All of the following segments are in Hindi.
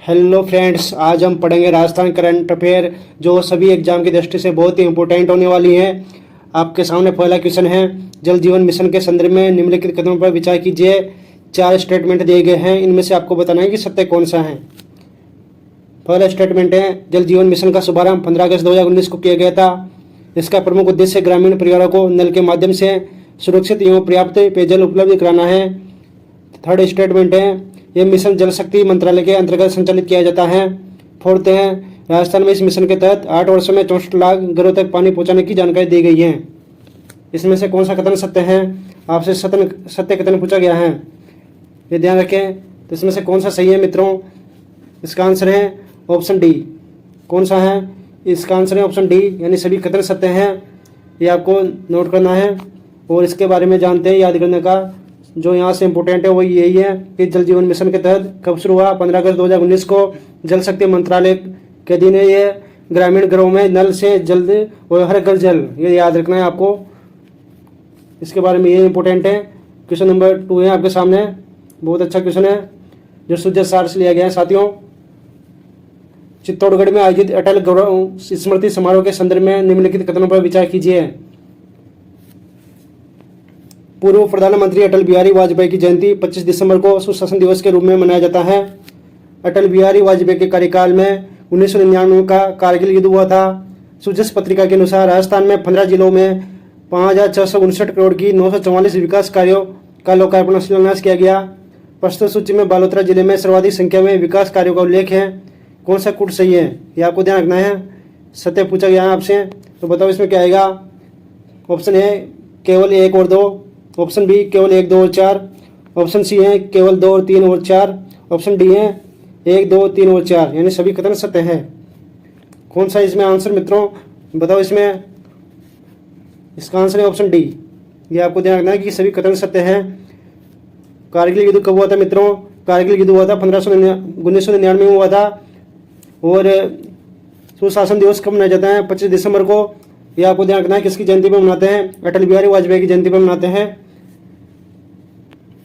हेलो फ्रेंड्स, आज हम पढ़ेंगे राजस्थान करंट अफेयर जो सभी एग्जाम की दृष्टि से बहुत ही इंपॉर्टेंट होने वाली है। आपके सामने पहला क्वेश्चन है, जल जीवन मिशन के संदर्भ में निम्नलिखित कदमों पर विचार कीजिए। 4 स्टेटमेंट दिए गए हैं, इनमें से आपको बताना है कि सत्य कौन सा है। पहला स्टेटमेंट है, जल जीवन मिशन का शुभारंभ 15 अगस्त 2019 को किया गया था। इसका प्रमुख उद्देश्य ग्रामीण परिवारों को नल के माध्यम से सुरक्षित एवं पर्याप्त पेयजल उपलब्ध कराना है। थर्ड स्टेटमेंट है, यह मिशन जल शक्ति मंत्रालय के अंतर्गत संचालित किया जाता है। फोर्थ है, राजस्थान में इस मिशन के तहत 8 वर्षों में 64 लाख घरों तक पानी पहुंचाने की जानकारी दी गई है। इसमें से कौन सा कथन सत्य है? आपसे सत्य कथन पूछा गया है, ये ध्यान रखें। तो इसमें से कौन सा सही है मित्रों? इसका आंसर है ऑप्शन डी। कौन सा है? इसका आंसर है ऑप्शन डी, यानी सभी कथन सत्य हैं। ये आपको नोट करना है और इसके बारे में जानते हैं। याद करने का जो यहाँ से इम्पोर्टेंट है वो यही है कि जल जीवन मिशन के तहत कब शुरू हुआ? 15 अगस्त 2019 को जल शक्ति मंत्रालय के दिन है। ये ग्रामीण घरों में नल से जल्द और हर घर जल, ये याद रखना है आपको। इसके बारे में ये इम्पोर्टेंट है। क्वेश्चन नंबर 2 है आपके सामने, बहुत अच्छा क्वेश्चन है जो सुजय सार से लिया गया है साथियों। चित्तौड़गढ़ में आयोजित अटल गौरव स्मृति समारोह के संदर्भ में निम्नलिखित कथनों पर विचार कीजिए। पूर्व प्रधानमंत्री अटल बिहारी वाजपेयी की जयंती 25 दिसंबर को सुशासन दिवस के रूप में मनाया जाता है। अटल बिहारी वाजपेयी के कार्यकाल में 1999 का कारगिल युद्ध हुआ था। सुजस पत्रिका के अनुसार राजस्थान में 15 जिलों में 5,659 करोड़ की 944 विकास कार्यों का लोकार्पण शिलान्यास किया गया। प्रस्तुत सूची में बालोतरा जिले में सर्वाधिक संख्या में विकास कार्यों का उल्लेख है। कौन सा कूट सही है, ये आपको ध्यान रखना है। सत्य पूछा गया है आपसे, तो बताओ इसमें क्या आएगा। ऑप्शन ए केवल 1 और 2, ऑप्शन बी केवल 1, 2 और 4, ऑप्शन सी है केवल 2 और 3 और 4, ऑप्शन डी है 1, 2, 3 और 4, यानी सभी कथन सत्य है। कौन सा इसमें आंसर मित्रों बताओ इसमें? इसका आंसर है ऑप्शन डी। ये आपको ध्यान रखना है कि सभी कथन सत्य है। कारगिल युद्ध कब हुआ था मित्रों? कारगिल युद्ध हुआ था 1999 में हुआ था। और सुशासन दिवस कब मनाया जाता है? 25 दिसंबर को। यह आपको ध्यान रखना है किसकी जयंती पर मनाते हैं? अटल बिहारी वाजपेयी की जयंती पर मनाते हैं।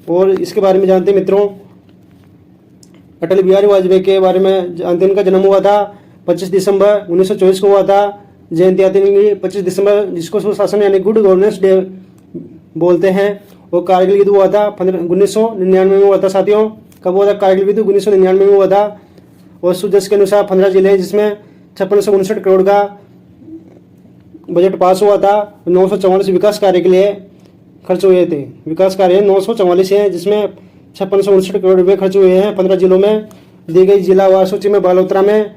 और इसके बारे में जानते हैं मित्रों, अटल बिहारी वाजपेयी के बारे में जानते हैं। इनका जन्म हुआ था 25 दिसंबर 1924 को हुआ था। जयंती आती है 25 दिसंबर, जिसको सुशासन यानी गुड गवर्नेंस डे बोलते हैं। और कारगिल युद्ध हुआ था 1999 में हुआ था साथियों। कब हुआ था कारगिल युद्ध? 1999 में हुआ था। और सुजस के अनुसार 15 जिले हैं जिसमें 5659 करोड़ का बजट पास हुआ था। 944 विकास कार्य के लिए खर्च हुए थे। विकास कार्य 944 है जिसमें 5659 करोड़ रुपए खर्च हुए हैं। 15 जिलों में दी गई जिलावार सूची में बालोतरा में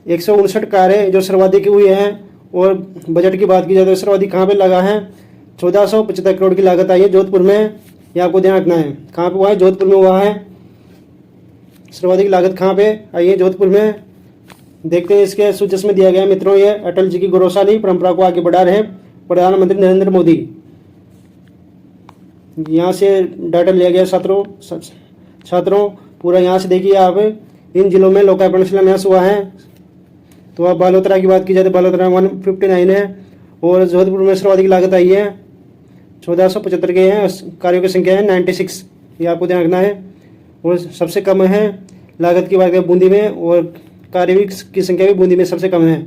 159 कार्य जो सर्वाधिक हुए हैं। और बजट की बात की जाए तो सर्वाधिक कहाँ पे लगा है? 1475 करोड़ की लागत आई है जोधपुर में। यह आपको ध्यान रखना है। कहाँ पे हुआ है? जोधपुर में हुआ है। सर्वाधिक लागत कहाँ पे आई है? जोधपुर में। देखते हैं इसके सूचस में दिया गया मित्रों, ये अटल जी की गौरवशाली परंपरा को आगे बढ़ा रहे प्रधानमंत्री नरेंद्र मोदी। यहाँ से डाटा लिया गया छात्रों पूरा यहाँ से देखिए आप। इन जिलों में लोकार्पण शिलान्यास हुआ है। तो अब बालोतरा की बात की जाए तो बालोतरा 159 है। और जोधपुर में सर्वाधिक लागत आई है 1475 के हैं। कार्यों की संख्या है 96, ये आपको ध्यान रखना है। और सबसे कम है लागत की बात करें बूंदी में, और कार्य की संख्या भी बूंदी में सबसे कम है,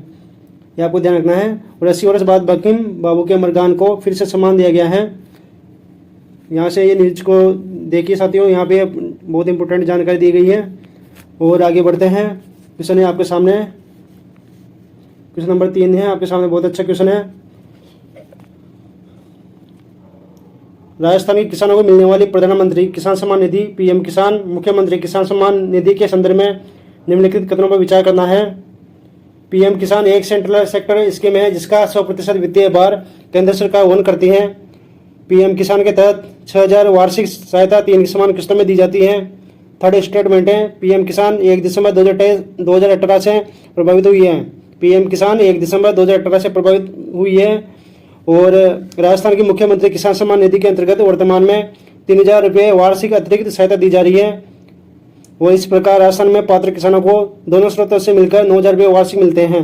ये आपको ध्यान रखना है। और 80 वर्ष बाद बंकिम बाबू के अमरगान को फिर से सम्मान दिया गया है। यहाँ से ये न्यूज को देखिए साथियों, यहाँ पे बहुत इंपॉर्टेंट जानकारी दी गई है। और आगे बढ़ते हैं। क्वेश्चन है आपके सामने, क्वेश्चन नंबर 3 है आपके सामने, बहुत अच्छा क्वेश्चन है। राजस्थान के किसानों को मिलने वाली प्रधानमंत्री किसान सम्मान निधि पीएम किसान मुख्यमंत्री किसान सम्मान निधि के संदर्भ में निम्नलिखित कथनों पर विचार करना है। पीएम किसान एक सेंट्रल सेक्टर स्कीम है जिसका 100% वित्तीय भार केंद्र सरकार वहन करती है। पीएम किसान के तहत 6,000 वार्षिक सहायता 3 समान किस्तों में दी जाती है। थर्ड स्टेटमेंट है, पीएम किसान 1 दिसंबर 2018 से प्रभावित हुई है। पीएम किसान 1 दिसंबर 2018 से प्रभावित हुई है। और राजस्थान की मुख्यमंत्री किसान सम्मान निधि के अंतर्गत वर्तमान में 3,000 रुपये वार्षिक अतिरिक्त सहायता दी जा रही है। और इस प्रकार राजस्थान में पात्र किसानों को दोनों स्रोतों से मिलकर 9,000 रुपये वार्षिक मिलते हैं।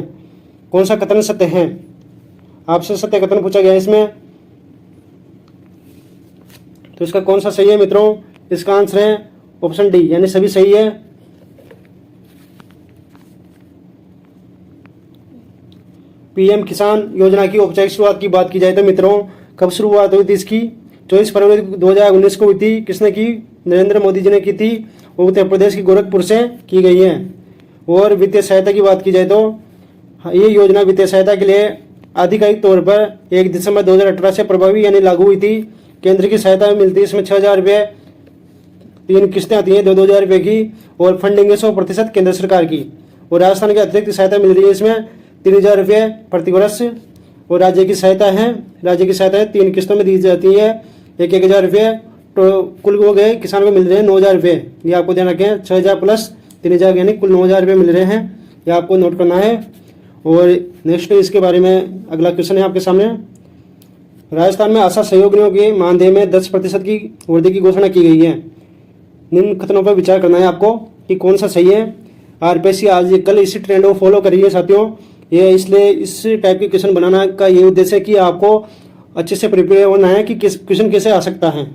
कौन सा कथन सत्य है? आपसे सत्य कथन पूछा गया है इसमें, तो इसका कौन सा सही है मित्रों? इसका आंसर है ऑप्शन डी, यानी सभी सही है। पीएम किसान योजना की औपचारिक शुरुआत की बात की जाए तो मित्रों कब शुरुआत हुई थी इसकी? 24 फरवरी 2019 को हुई थी। किसने की? नरेंद्र मोदी जी ने की थी। उत्तर प्रदेश की गोरखपुर से की गई है। और वित्तीय सहायता की बात की जाए तो ये योजना वित्तीय सहायता के लिए आधिकारिक तौर पर 1 दिसंबर 2018 से प्रभावी यानी लागू हुई थी। केंद्र की सहायता मिलती है इसमें 6,000 रुपये, 3 किस्तें आती हैं 2,000 रुपये की, और फंडिंग है 100% केंद्र सरकार की। और राजस्थान की अतिरिक्त सहायता मिल रही है इसमें 3,000 रुपये प्रति वर्ष। और राज्य की सहायता है 3 किस्तों में दी जाती है 1,000 रुपये। तो कुल हो गए किसान को मिल रहे हैं 9,000 रुपये। ये आपको ध्यान रखें, 6,000 प्लस 3,000 यानी कुल 9,000 रुपये मिल रहे हैं। ये आपको नोट करना है। और नेक्स्ट इसके बारे में अगला क्वेश्चन है आपके सामने। राजस्थान में आशा सहयोगियों के मानदेय में 10% की वृद्धि की घोषणा की गई है। निम्न कथनों पर विचार करना है आपको कि कौन सा सही है। आरपीएससी आज कल इसी ट्रेंड को फॉलो कर रही है साथियों। ये इसलिए इस टाइप के क्वेश्चन बनाना का ये उद्देश्य है कि आपको अच्छे से प्रिपेयर होना है कि क्वेश्चन कैसे आ सकता है।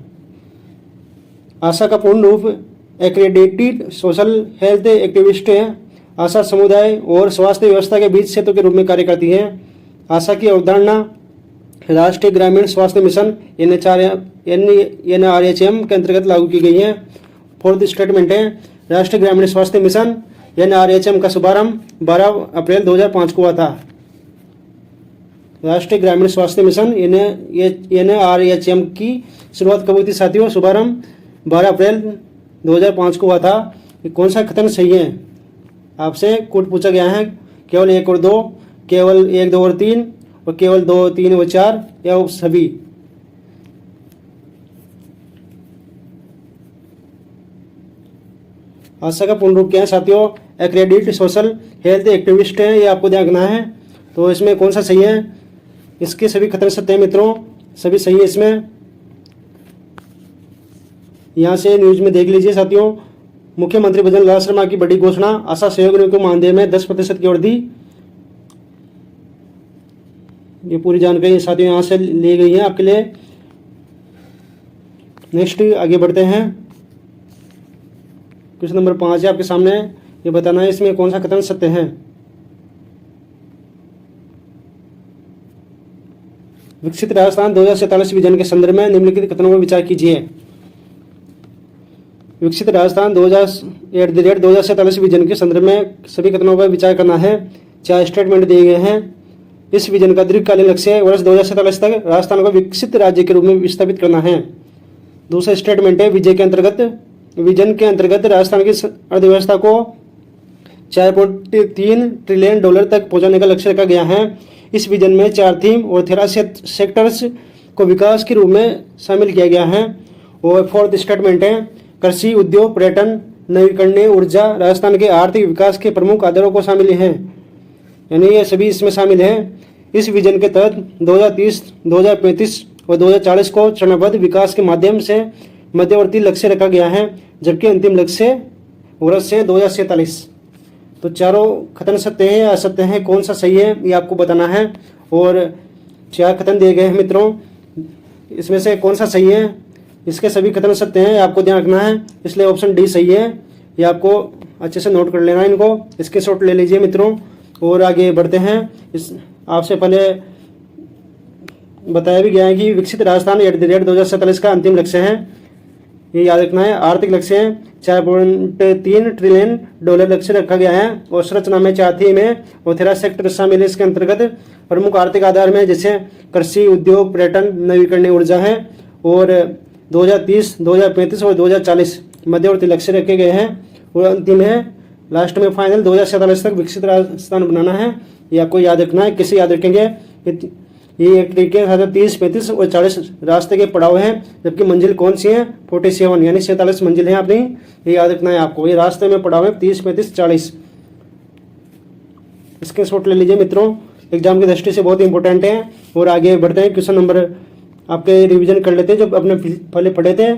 आशा का पूर्ण रूप एक्रेडिटेड सोशल हेल्थ एक्टिविस्ट है। आशा समुदाय और स्वास्थ्य व्यवस्था के बीच सेतु के रूप में कार्य करती है। आशा की अवधारणा राष्ट्रीय ग्रामीण स्वास्थ्य मिशन NRHM के अंतर्गत लागू की गई है। फोर्थ स्टेटमेंट है राष्ट्रीय ग्रामीण स्वास्थ्य मिशन NRHM का शुभारंभ 12 अप्रैल 2005 को हुआ था। राष्ट्रीय ग्रामीण स्वास्थ्य मिशन NRHM की शुरुआत कब हुई थी साथियों? शुभारंभ 12 अप्रैल 2005 को हुआ था। कौन सा कथन सही है? आपसे कुछ पूछा गया है, केवल 1 और 2, केवल 1, 2 और 3, और केवल 2, 3 और 4, या सभी? आशा का पूर्ण रूप क्या है साथियों? एक्रेडिट सोशल हेल्थ एक्टिविस्ट है। ये आपको ध्यान रखना है। तो इसमें कौन सा सही है? इसके सभी कथन सत्य है मित्रों, सभी सही है इसमें। यहाँ से न्यूज में देख लीजिए साथियों। मुख्यमंत्री भजन लाल शर्मा की बड़ी घोषणा, आशा सहयोगियों को मानदेय में 10% की वृद्धि। ये पूरी जानकारी साथियों यहाँ से ली गई है आपके लिए। नेक्स्ट आगे बढ़ते हैं। क्वेश्चन नंबर 5 है आपके सामने। ये बताना है इसमें कौन सा कथन सत्य है। विकसित राजस्थान 2047 विजन के संदर्भ में निम्नलिखित कथनों पर विचार कीजिए। विकसित राजस्थान 2047 विजन के संदर्भ में सभी कथनों पर विचार करना है। 4 स्टेटमेंट दिए गए हैं। इस विजन का दीर्घकालीन लक्ष्य वर्ष 2047 तक राजस्थान को विकसित राज्य के रूप में विस्थापित करना है। दूसरा स्टेटमेंट है विजन के अंतर्गत राजस्थान की अर्थव्यवस्था को 4.3 ट्रिलियन डॉलर तक पहुंचाने का लक्ष्य रखा गया है। इस विजन में 4 थीम और 13 सेक्टर्स को विकास के रूप में शामिल किया गया है। और फोर्थ स्टेटमेंट है कृषि, उद्योग, पर्यटन, नवीकरणीय ऊर्जा राजस्थान के आर्थिक विकास के प्रमुख आधारों को शामिल हैं, यानी ये सभी इसमें शामिल हैं। इस विजन के तहत 2030, 2035 और 2040 को चरणबद्ध विकास के माध्यम से मध्यवर्ती लक्ष्य रखा गया है, जबकि अंतिम लक्ष्य वर्ष है 2047। तो चारों कथन सत्य है या असत्य है, कौन सा सही है ये आपको बताना है। और 4 कथन दिए गए हैं मित्रों, इसमें से कौन सा सही है? इसके सभी कथन सत्य हैं, आपको ध्यान रखना है, इसलिए ऑप्शन डी सही है। ये आपको अच्छे से नोट कर लेना है, इनको इसके शॉट ले लीजिए मित्रों। और आगे बढ़ते हैं। इस आपसे पहले बताया भी गया है कि विकसित राजस्थान @ 2047 का अंतिम लक्ष्य है, ये याद रखना है। आर्थिक लक्ष्य है 4.3 ट्रिलियन डॉलर लक्ष्य रखा गया है। और संरचना में 4 थीम है और 13 सेक्टर शामिल है इसके अंतर्गत। प्रमुख आर्थिक आधार में जैसे कृषि, उद्योग, पर्यटन, नवीकरणीय ऊर्जा है। और 2030, 2035 और 2040 मध्यवर्ती लक्ष्य रखे गए हैं। और अंतिम है लास्ट में फाइनल 2047 तक विकसित राजस्थान बनाना है, ये आपको याद रखना है। कैसे याद रखेंगे? ये एक तरीके 30, 35 और 40 रास्ते के पड़ाव हैं, जबकि मंजिल कौन सी है? 47 यानी 47 मंजिल है अपनी, ये याद रखना है आपको। ये रास्ते में पड़ाव है 30, 35, 40। इसके शॉट ले लीजिए मित्रों, एग्जाम की दृष्टि से बहुत इंपॉर्टेंट है। और आगे बढ़ते हैं, क्वेश्चन नंबर आपके रिवीजन कर लेते हैं जो अपने पहले पढ़े थे।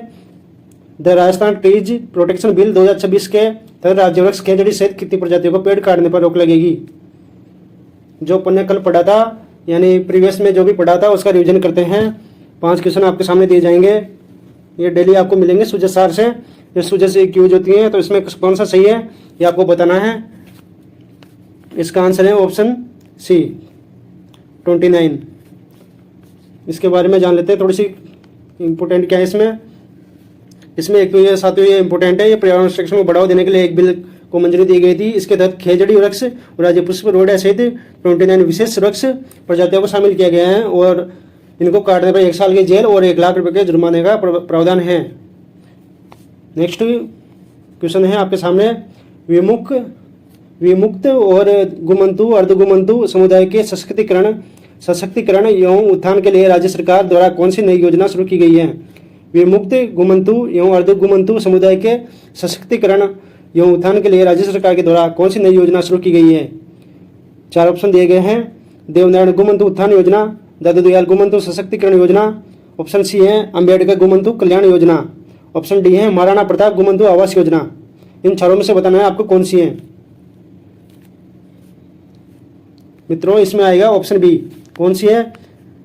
The Rajasthan trees protection bill 2026 के तहत राज्य वृक्ष खेजड़ी सहित कितनी प्रजातियों को पेड़ काटने पर रोक लगेगी? जो अपन ने कल पढ़ा था, यानी प्रीवियस में जो भी पढ़ा था उसका रिवीजन करते हैं। 5 क्वेश्चन आपके सामने दिए जाएंगे, ये डेली आपको मिलेंगे सूजस सार से। ये सूजस से यूज होती है, तो इसमें कौन सा सही है ये आपको बताना है। इसका आंसर है ऑप्शन सी। 29। इसके बारे में जान लेते हैं थोड़ी सी इम्पोर्टेंट क्या है इसमें एक तो ये साथियों ये इम्पोर्टेंट है, ये पर्यावरण संरक्षण को बढ़ावा देने के लिए एक बिल को मंजूरी दी गई थी। इसके तहत खेजड़ी वृक्ष और राज्य पुष्प रोडा सहित 29 विशेष वृक्ष प्रजातियों को शामिल किया गया है और इनको काटने पर 1 साल की जेल और 1 लाख रुपए के जुर्माने का प्रावधान है। नेक्स्ट क्वेश्चन है आपके सामने, विमुक्त और गुमंतु अर्धगुमंतु समुदाय के सशक्तिकरण एवं उत्थान के लिए राज्य सरकार द्वारा कौन सी नई योजना शुरू की गई है? विमुक्त गुमंतु एवं अर्धगुमंतु समुदाय के सशक्तिकरण एवं उत्थान के लिए राज्य सरकार के द्वारा कौन सी नई योजना शुरू की गई है? 4 ऑप्शन दिए गए हैं। देवनारायण गुमंतु उत्थान योजना, दादू दयाल गुमंतु सशक्तिकरण योजना, ऑप्शन सी है अंबेडकर गुमंतु कल्याण योजना, ऑप्शन डी है महाराणा प्रताप गुमंतु आवास योजना। इन चारों में से बताना है आपको कौन सी है। मित्रों इसमें आएगा ऑप्शन बी। कौन सी है?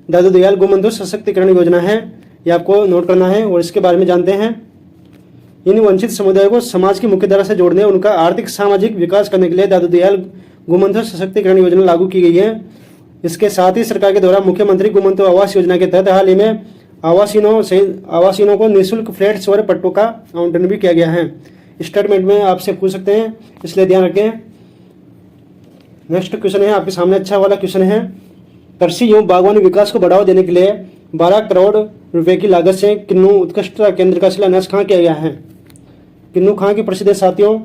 दादू दयाल गुमंतु सशक्तिकरण योजना है, ये आपको नोट करना है और इसके बारे में जानते हैं। इन वंचित समुदायों को समाज की मुख्य धारा से जोड़ने, उनका आर्थिक सामाजिक विकास करने के लिए दादू दयाल गुमंतु सशक्तिकरण योजना लागू की गई है। इसके साथ ही सरकार के द्वारा मुख्यमंत्री गुमंतु आवास योजना के तहत हाल ही में आवासीनों को निःशुल्क फ्लैट स्वर पट्टों का आवंटन भी किया गया है। स्टेटमेंट में आपसे पूछ सकते हैं, इसलिए ध्यान रखें। नेक्स्ट क्वेश्चन है आपके सामने, अच्छा वाला क्वेश्चन है। कृषि एवं बागवानी विकास को बढ़ावा देने के लिए 12 करोड़ रुपए की लागत से किन्नू उत्कृष्टता केंद्र का शिलान्यास कहाँ किया गया है? किन्नू कहाँ की प्रसिद्ध है साथियों,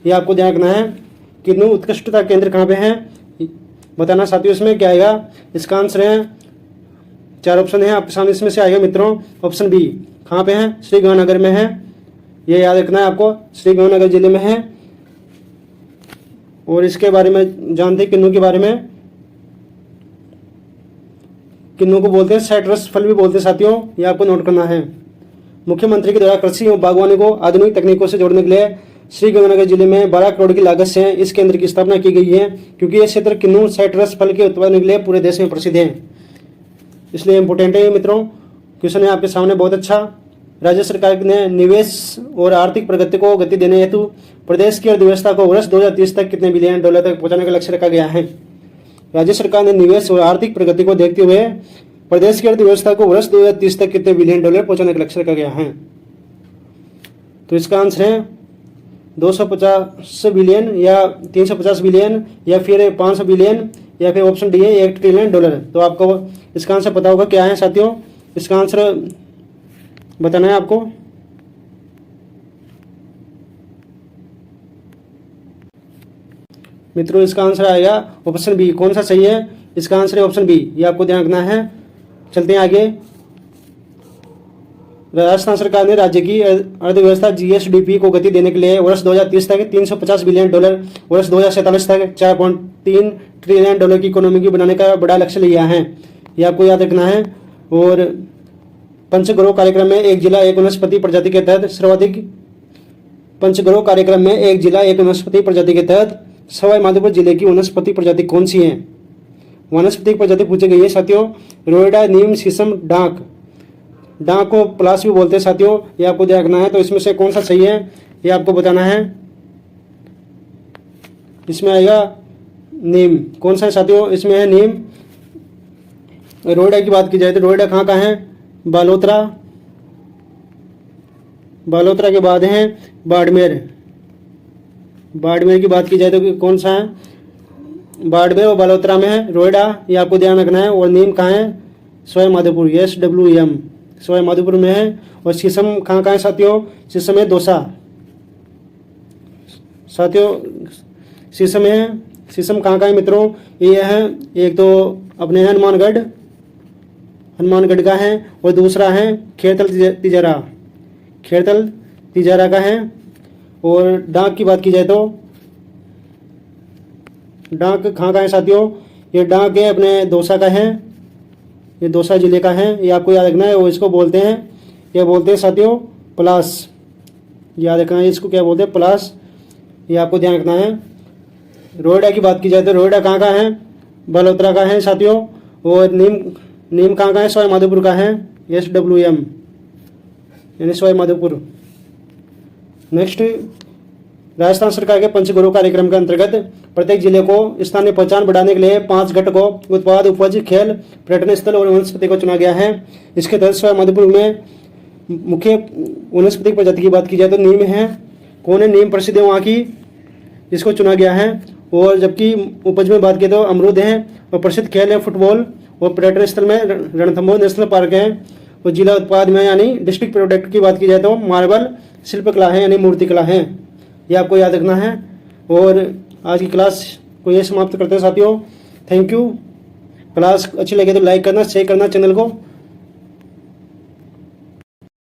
ये आपको ध्यान रखना है। किन्नू उत्कृष्टता केंद्र कहाँ पे है बताना साथियों। इसमें क्या आएगा? इसका आंसर है 4 ऑप्शन है आपके सामने, इसमें से आएगा मित्रों ऑप्शन बी। कहाँ पे है? श्री गंगानगर में है, ये याद रखना है आपको, श्री गंगानगर जिले में है। और इसके बारे में जानते हैं किन्नू के बारे में। किन्नू को बोलते हैं साइट्रस फल भी बोलते हैं साथियों, ये आपको नोट करना है। मुख्यमंत्री के द्वारा कृषि एवं बागवानी को आधुनिक तकनीकों से जोड़ने के लिए श्री गंगानगर जिले में 12 करोड़ की लागत से इस केंद्र की स्थापना की गई है, क्योंकि यह क्षेत्र किन्नू साइट्रस फल के उत्पादन के लिए पूरे देश में प्रसिद्ध है, इसलिए इंपोर्टेंट है ये मित्रों। क्वेश्चन है आपके सामने बहुत अच्छा। राज्य सरकार ने निवेश और आर्थिक प्रगति को गति देने हेतु प्रदेश की अर्थव्यवस्था को वर्ष 2030 तक कितने बिलियन डॉलर तक पहुंचाने का लक्ष्य रखा गया है? राज्य सरकार ने निवेश और आर्थिक प्रगति को देखते हुए प्रदेश की अर्थव्यवस्था को वर्ष 2030 तक कितने बिलियन डॉलर पहुंचाने का लक्ष्य रखा गया है? तो इसका आंसर है 250 बिलियन या 350 बिलियन या फिर 500 बिलियन या फिर ऑप्शन डी है 1 ट्रिलियन डॉलर। तो आपको इसका आंसर पता होगा क्या है साथियों, इसका आंसर बताना है आपको। मित्रों इसका आंसर आएगा ऑप्शन बी। कौन सा सही है? इसका आंसर है ऑप्शन बी, ये आपको ध्यान रखना है। चलते हैं आगे। राजस्थान सरकार ने राज्य की अर्थव्यवस्था जीएसडीपी को गति देने के लिए वर्ष 2030 तक 350 बिलियन डॉलर, वर्ष 2047 तक 4.3 ट्रिलियन डॉलर की इकोनॉमी की बनाने का बड़ा लक्ष्य लिया है, ये आपको याद रखना है। और पंचगरोह कार्यक्रम में एक जिला एक वनस्पति प्रजाति के तहत सवाई माधोपुर जिले की वनस्पति प्रजाति कौन सी है? वनस्पति प्रजाति पूछी गई है साथियों, रोएडा, नीम, शीशम, डाक को पलाश भी बोलते हैं साथियों, ये आपको ध्यान रखना है। तो इसमें से कौन सा सही है ये आपको बताना है। इसमें आएगा नीम। कौन सा है साथियों? इसमें है नीम। रोएडा की बात की जाए तो रोएडा कहाँ का है? बालोतरा के बाद है बाड़मेर की बात की जाए तो कौन सा है? बाड़मेर और बालोतरा में है रोएडा, ये आपको ध्यान रखना है। और नीम कहाँ है? सवाई माधोपुर, SWM सवाई माधोपुर में है। और शीशम कहाँ है साथियों? शीशम है दौसा साथियों, शीशम है। शीशम कहाँ है मित्रों? ये है एक तो अपने हनुमानगढ़ का है और दूसरा है खेरतल तिजारा का है। और डाक की बात की जाए तो डाक कहाँ का है साथियों? ये डाक है अपने दौसा का है, ये दौसा जिले का है, ये आपको याद रखना है। और इसको बोलते हैं साथियों पलास, याद रखना है इसको क्या बोलते हैं? पलास, ये आपको ध्यान रखना है। रोएडा की बात की जाए तो रोएडा कहाँ का है? बालोतरा का है साथियों। और नीम कहाँ का है? सवाई माधोपुर का है, SWM यानी सवाई माधोपुर। नेक्स्ट राजस्थान सरकार के पंचगुरु कार्यक्रम के अंतर्गत प्रत्येक जिले को स्थानीय पहचान बढ़ाने के लिए 5 घटकों उत्पाद, उपज, खेल, पर्यटन स्थल और वनस्पति को चुना गया है। इसके तहत स्वयं मधुपुर में मुख्य वनस्पति प्रजाति की बात की जाए तो नीम है। कौन है नीम? प्रसिद्ध है वहाँ की, इसको चुना गया है। और जबकि उपज में बात की तो अमरूद है। और प्रसिद्ध खेल है फुटबॉल। और पर्यटन स्थल में रणथंभौर नेशनल पार्क है। और जिला उत्पाद में यानी डिस्ट्रिक्ट प्रोडक्ट की बात की जाए तो मार्बल शिल्पकला है यानी मूर्ति कला है। ये आपको याद रखना है। और आज की क्लास को ये समाप्त करते हैं साथियों। Thank you. क्लास अच्छी लगे तो लाइक करना, शेयर करना चैनल को।